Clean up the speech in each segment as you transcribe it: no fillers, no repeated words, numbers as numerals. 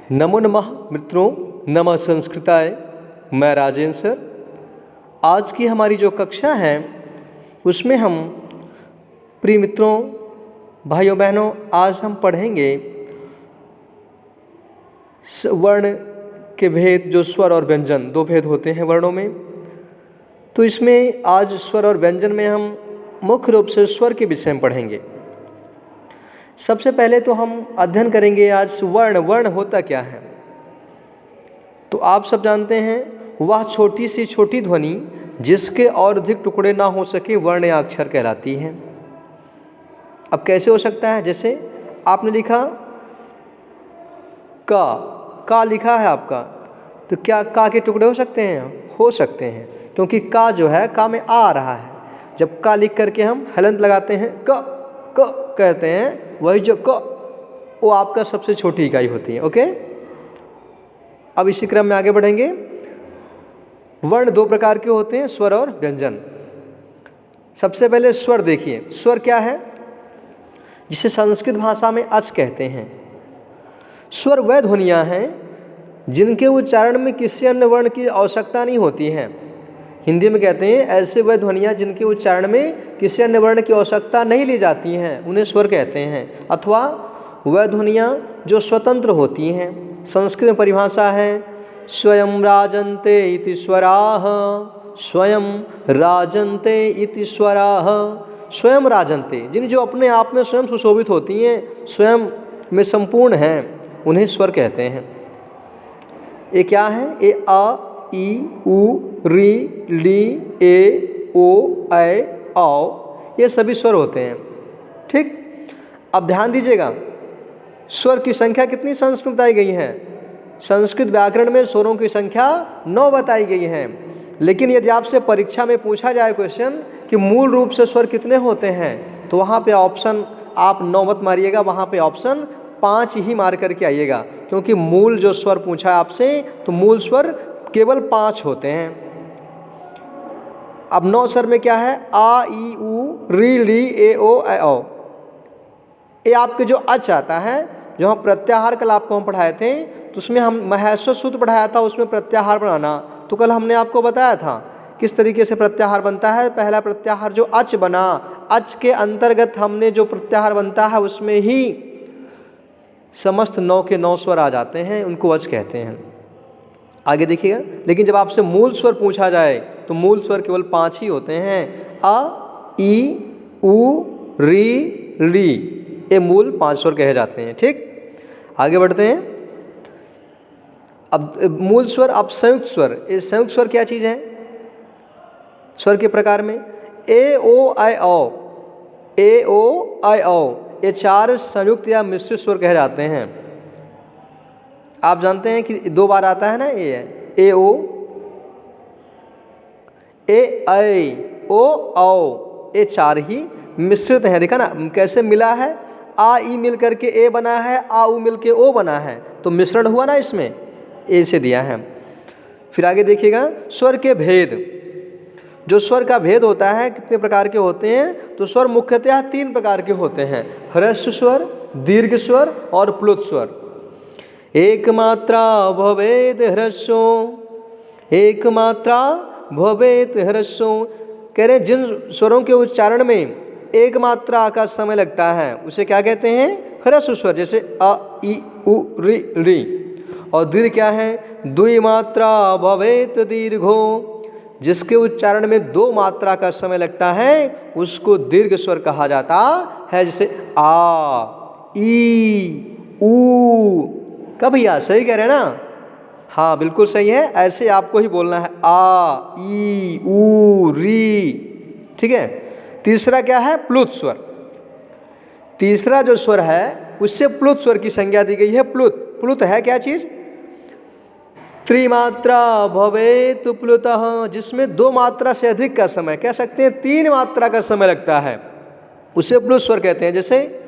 नमो नमः मित्रों, नमः संस्कृताय। मैं राजेंद्र सर। आज की हमारी जो कक्षा है उसमें हम प्रिय मित्रों, भाइयों बहनों, आज हम पढ़ेंगे वर्ण के भेद। जो स्वर और व्यंजन, दो भेद होते हैं वर्णों में। तो इसमें आज स्वर और व्यंजन में हम मुख्य रूप से स्वर के विषय में पढ़ेंगे। सबसे पहले तो हम अध्ययन करेंगे आज वर्ण। वर्ण होता क्या है? तो आप सब जानते हैं, वह छोटी सी छोटी ध्वनि जिसके और अधिक टुकड़े ना हो सके वर्ण या अक्षर कहलाती है। अब कैसे हो सकता है? जैसे आपने लिखा का लिखा है आपका, तो क्या का के टुकड़े हो सकते हैं? हो सकते हैं, क्योंकि का जो है का में आ रहा है। जब का लिख करके हम हलंत लगाते हैं, क कहते हैं, वही जो क वो आपका सबसे छोटी इकाई होती है। ओके, अब इसी क्रम में आगे बढ़ेंगे। वर्ण दो प्रकार के होते हैं, स्वर और व्यंजन। सबसे पहले स्वर देखिए। स्वर क्या है? जिसे संस्कृत भाषा में अच कहते हैं। स्वर वह ध्वनियाँ हैं जिनके उच्चारण में किसी अन्य वर्ण की आवश्यकता नहीं होती है। हिंदी में कहते हैं ऐसे वह ध्वनियाँ जिनके उच्चारण में किसी अन्य वर्ण की आवश्यकता नहीं ली जाती हैं, उन्हें स्वर कहते हैं। अथवा वह ध्वनियाँ जो स्वतंत्र होती हैं। संस्कृत में परिभाषा है स्वयं राजन्ते इति स्वराः, स्वयं राजन्ते इति स्वराः। स्वयं राजन्ते, जिन जो अपने आप में स्वयं सुशोभित होती हैं, स्वयं में संपूर्ण हैं, उन्हें स्वर कहते हैं। ये क्या है? ए आ ई उ री ली ए ओ ऐ औ, ये सभी स्वर होते हैं। ठीक, अब ध्यान दीजिएगा, स्वर की संख्या कितनी संस्कृत बताई गई है? संस्कृत व्याकरण में स्वरों की संख्या 9 बताई गई है। लेकिन यदि आपसे परीक्षा में पूछा जाए क्वेश्चन कि मूल रूप से स्वर कितने होते हैं, तो वहाँ पे ऑप्शन आप 9 मत मारिएगा, वहाँ पे ऑप्शन 5 ही मार करके आइएगा, क्योंकि मूल जो स्वर पूछा है आपसे, तो मूल स्वर केवल 5 होते हैं। अब 9 स्वर में क्या है? आ ई उ री ली ए ओ ऐ औ। ये आपके जो अच आता है, जो हम प्रत्याहार कल आपको हम पढ़ाए थे, तो उसमें हम महस्व सूत्र पढ़ाया था, उसमें प्रत्याहार बनाना। तो कल हमने आपको बताया था किस तरीके से प्रत्याहार बनता है। पहला प्रत्याहार जो अच बना, अच के अंतर्गत हमने जो प्रत्याहार बनता है उसमें ही समस्त 9 के 9 स्वर आ जाते हैं, उनको अच कहते हैं। आगे देखिएगा, लेकिन जब आपसे मूल स्वर पूछा जाए तो मूल स्वर केवल 5 ही होते हैं। अ ई उ री ली, ये मूल 5 स्वर कहे जाते हैं। ठीक, आगे बढ़ते हैं। अब मूल स्वर, अब संयुक्त स्वर। ये संयुक्त स्वर क्या चीज़ है? स्वर के प्रकार में ए ओ ऐ औ, ए ओ ऐ औ, ये 4 संयुक्त या मिश्रित स्वर कहे जाते हैं। आप जानते हैं कि 2 बार आता है ना, ए ओ, ए ऐ ओ औ, ये 4 ही मिश्रित हैं। देखा ना कैसे मिला है? आ ई मिल करके ए बना है, आ उ मिल के ओ बना है, तो मिश्रण हुआ ना, इसमें ए से दिया है। फिर आगे देखिएगा, स्वर के भेद। जो स्वर का भेद होता है कितने प्रकार के होते हैं? तो स्वर मुख्यतः 3 प्रकार के होते हैं, ह्रस्व स्वर, दीर्घ स्वर और प्लुत स्वर। एक मात्रा भवेत् ह्रस्वो, एक मात्रा भवेत् ह्रस्वो। कह रहे जिन स्वरों के उच्चारण में एक मात्रा का समय लगता है उसे क्या कहते हैं? ह्रस्व स्वर, जैसे अ ई उ री री। और दीर्घ क्या है? द्वि मात्रा भवेत् दीर्घो, जिसके उच्चारण में 2 मात्रा का समय लगता है उसको दीर्घ स्वर कहा जाता है। जैसे आ ई उ। कब भैया सही कह रहे हैं ना? हाँ बिल्कुल सही है, ऐसे आपको ही बोलना है, आ ई उ री। ठीक है। तीसरा क्या है? प्लुत स्वर। तीसरा जो स्वर है उससे प्लुत स्वर की संज्ञा दी गई है। प्लुत है क्या चीज? त्रिमात्रा भवेत् प्लुतः, जिसमें 2 मात्रा से अधिक का समय, कह सकते हैं 3 मात्रा का समय लगता है, उसे प्लुत स्वर कहते हैं। जैसे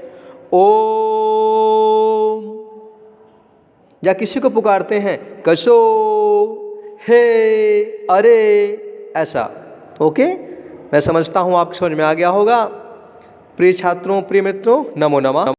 ओम, या किसी को पुकारते हैं कसो, हे, अरे, ऐसा। ओके, मैं समझता हूँ आपको समझ में आ गया होगा। प्रिय छात्रों, प्रिय मित्रों, नमो नमः।